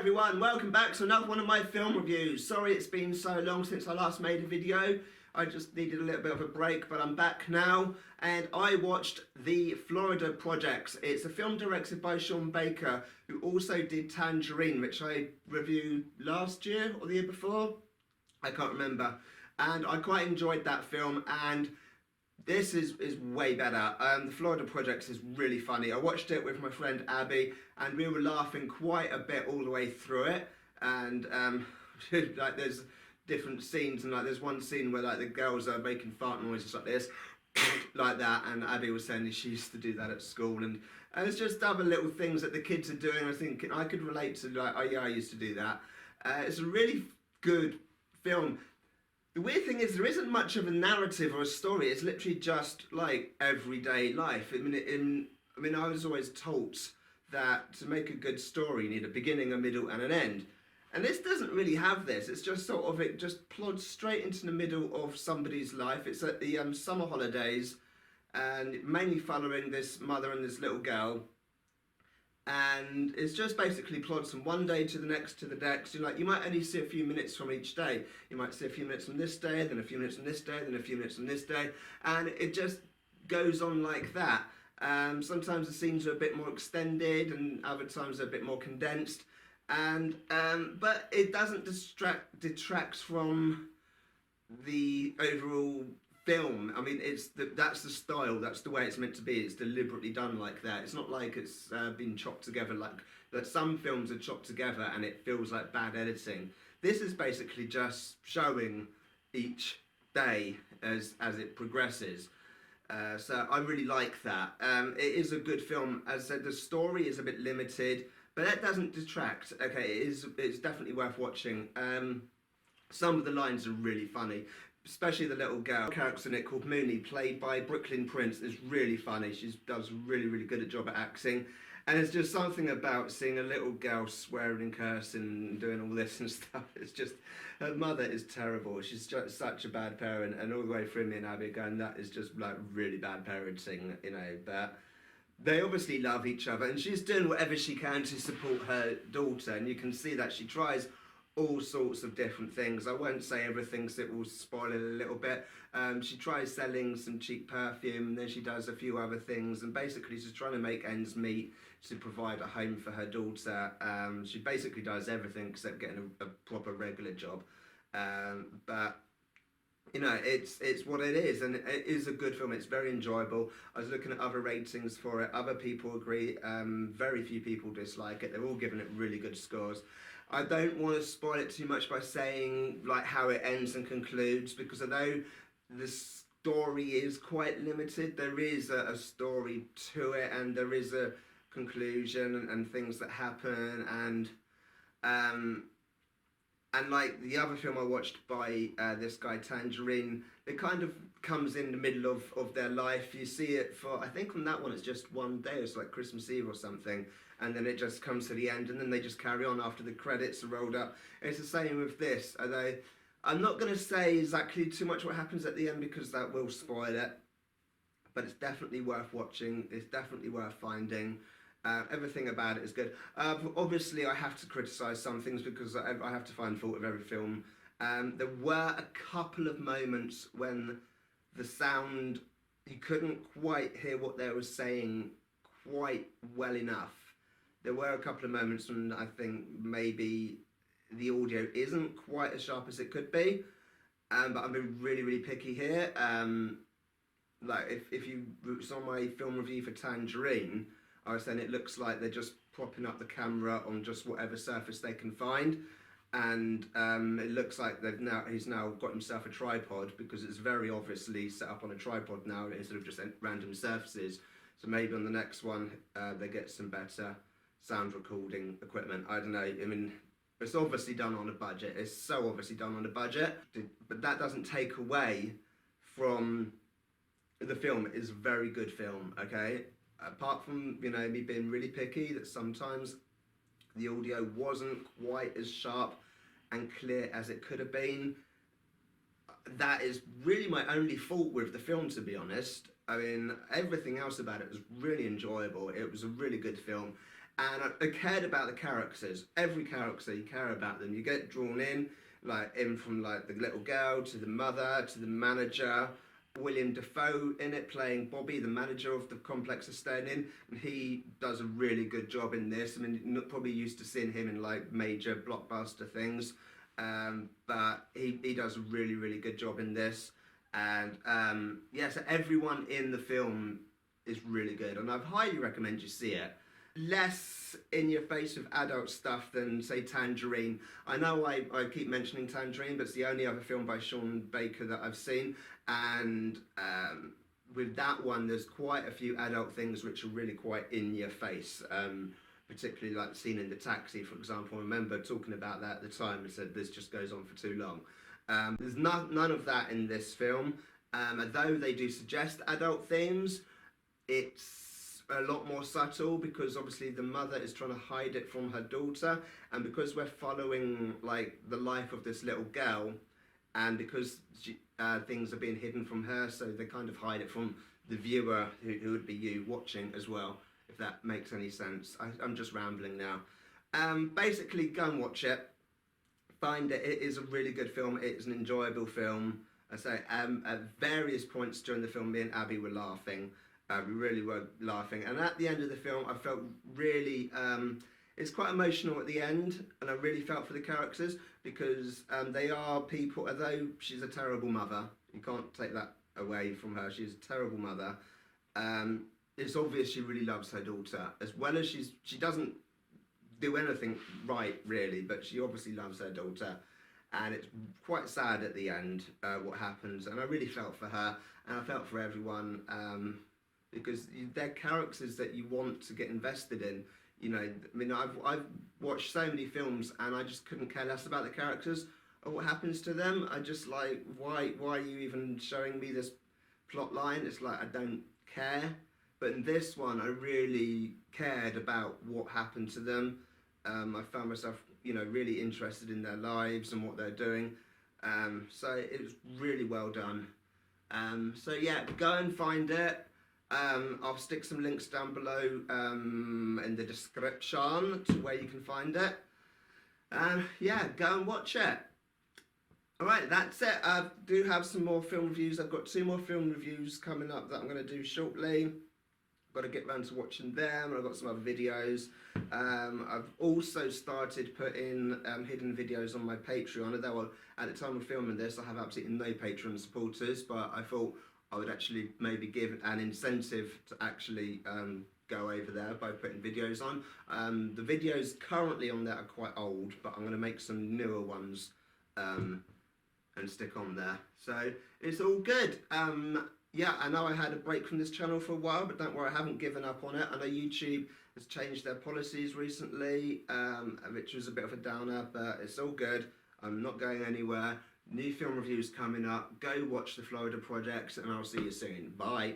everyone, welcome back to another one of my film reviews. Sorry it's been so long since I last made a video. I just needed a little bit of a break, but I'm back now. And I watched The Florida Project. It's a film directed by Sean Baker, who also did Tangerine, which I reviewed last year or the year before. I can't remember. And I quite enjoyed that film, and this is way better. The Florida Project is really funny. I watched it with my friend Abby, and we were laughing quite a bit all the way through it. And like there's different scenes, and like there's one scene where like the girls are making fart noises like this, like that. And Abby was saying that she used to do that at school, and it's just other little things that the kids are doing. I think I could relate to, like, oh yeah, I used to do that. It's a really good film. The weird thing is there isn't much of a narrative or a story. It's literally just like everyday life. I mean, I was always taught that to make a good story you need a beginning, a middle and an end. And this doesn't really have this. It's just sort of, it just plods straight into the middle of somebody's life. It's at the summer holidays, and mainly following this mother and this little girl. And it's just basically plods from one day to the next to the next. You might only see a few minutes from each day. You might see a few minutes from this day, then a few minutes from this day, then a few minutes from this day, and it just goes on like that. Sometimes the scenes are a bit more extended, and other times they're a bit more condensed. And but it doesn't detracts from the overall film. I mean, that's the style, that's the way it's meant to be. It's deliberately done like that. It's not like it's been chopped together like that. Some films are chopped together and it feels like bad editing. This is basically just showing each day as it progresses. So I really like that. It is a good film. As I said, the story is a bit limited, but that doesn't detract. Okay, it's definitely worth watching. Some of the lines are really funny, especially the little girl character in it called Mooney, played by Brooklyn Prince, is really funny. She does really good a job at acting, and it's just something about seeing a little girl swearing and cursing and doing all this and stuff. It's just, her mother is terrible. She's just such a bad parent, and all the way through me and Abby going, that is just like really bad parenting, you know. But they obviously love each other, and she's doing whatever she can to support her daughter, and you can see that she tries all sorts of different things. I won't say everything because it will spoil it a little bit. She tries selling some cheap perfume, and then she does a few other things, and basically she's trying to make ends meet to provide a home for her daughter. She basically does everything except getting a proper regular job. But you know, it's what it is, and it is a good film. It's very enjoyable. I was looking at other ratings for it. Other people agree. Very few people dislike it. They're all giving it really good scores. I don't want to spoil it too much by saying like how it ends and concludes, because although the story is quite limited, there is a story to it, and there is a conclusion and things that happen, and like the other film I watched by this guy, Tangerine, it kind of comes in the middle of their life. You see it for, I think on that one it's just one day, it's like Christmas Eve or something, and then it just comes to the end, and then they just carry on after the credits are rolled up. And it's the same with this, although I'm not going to say exactly too much what happens at the end because that will spoil it, but it's definitely worth watching, it's definitely worth finding. Everything about it is good. Obviously, I have to criticise some things because I have to find fault with every film. There were a couple of moments when the sound, you couldn't quite hear what they were saying quite well enough. There were a couple of moments when I think maybe the audio isn't quite as sharp as it could be, but I'm being really picky here. Like if you saw my film review for Tangerine, I was saying it looks like they're just propping up the camera on just whatever surface they can find, and it looks like he's now got himself a tripod, because it's very obviously set up on a tripod now instead of just random surfaces. So maybe on the next one they get some better sound recording equipment. I don't know. I mean, it's obviously done on a budget. It's so obviously done on a budget, but that doesn't take away from the film. It is a very good film. Okay. Apart from, you know, me being really picky, that sometimes the audio wasn't quite as sharp and clear as it could have been, that is really my only fault with the film, to be honest. I mean, everything else about it was really enjoyable. It was a really good film, and I cared about the characters. Every character, you care about them. You get drawn in, like in from like the little girl to the mother to the manager. William Dafoe in it playing Bobby, the manager of the complex of staying in, and he does a really good job in this. I mean, not probably used to seeing him in like major blockbuster things, but he does a really good job in this. And yeah, so everyone in the film is really good, and I'd highly recommend you see it. Less in your face with adult stuff than say Tangerine. I know I keep mentioning Tangerine, but it's the only other film by Sean Baker that I've seen, and with that one there's quite a few adult things which are really quite in your face, particularly like the scene in the taxi, for example. I remember talking about that at the time and said this just goes on for too long. There's none of that in this film, although they do suggest adult themes. It's a lot more subtle because obviously the mother is trying to hide it from her daughter, and because we're following like the life of this little girl, and because things are being hidden from her, so they kind of hide it from the viewer, who would be you watching as well, if that makes any sense. I'm just rambling now. Basically, go and watch it. Find it. It is a really good film. It is an enjoyable film. I say at various points during the film, me and Abby were laughing. We really were laughing, and at the end of the film I felt really, it's quite emotional at the end, and I really felt for the characters because they are people, although she's a terrible mother, you can't take that away from her, she's a terrible mother. It's obvious she really loves her daughter, as well as she doesn't do anything right really, but she obviously loves her daughter, and it's quite sad at the end what happens, and I really felt for her, and I felt for everyone. Because they're characters that you want to get invested in. You know, I mean, I've watched so many films and I just couldn't care less about the characters or what happens to them. I just like, why are you even showing me this plot line? It's like, I don't care. But in this one, I really cared about what happened to them. I found myself, you know, really interested in their lives and what they're doing. So it was really well done. So yeah, go and find it. I'll stick some links down below in the description to where you can find it. Yeah, go and watch it. Alright, that's it. I do have some more film reviews. I've got 2 more film reviews coming up that I'm going to do shortly. Got to get round to watching them, and I've got some other videos. I've also started putting hidden videos on my Patreon, although at the time of filming this I have absolutely no Patreon supporters, but I thought I would actually maybe give an incentive to actually go over there by putting videos on. The videos currently on there are quite old, but I'm going to make some newer ones and stick on there. So it's all good. Yeah, I know I had a break from this channel for a while, but don't worry, I haven't given up on it. I know YouTube has changed their policies recently, which was a bit of a downer, but it's all good. I'm not going anywhere. New film reviews coming up. Go watch the Florida projects, and I'll see you soon. Bye.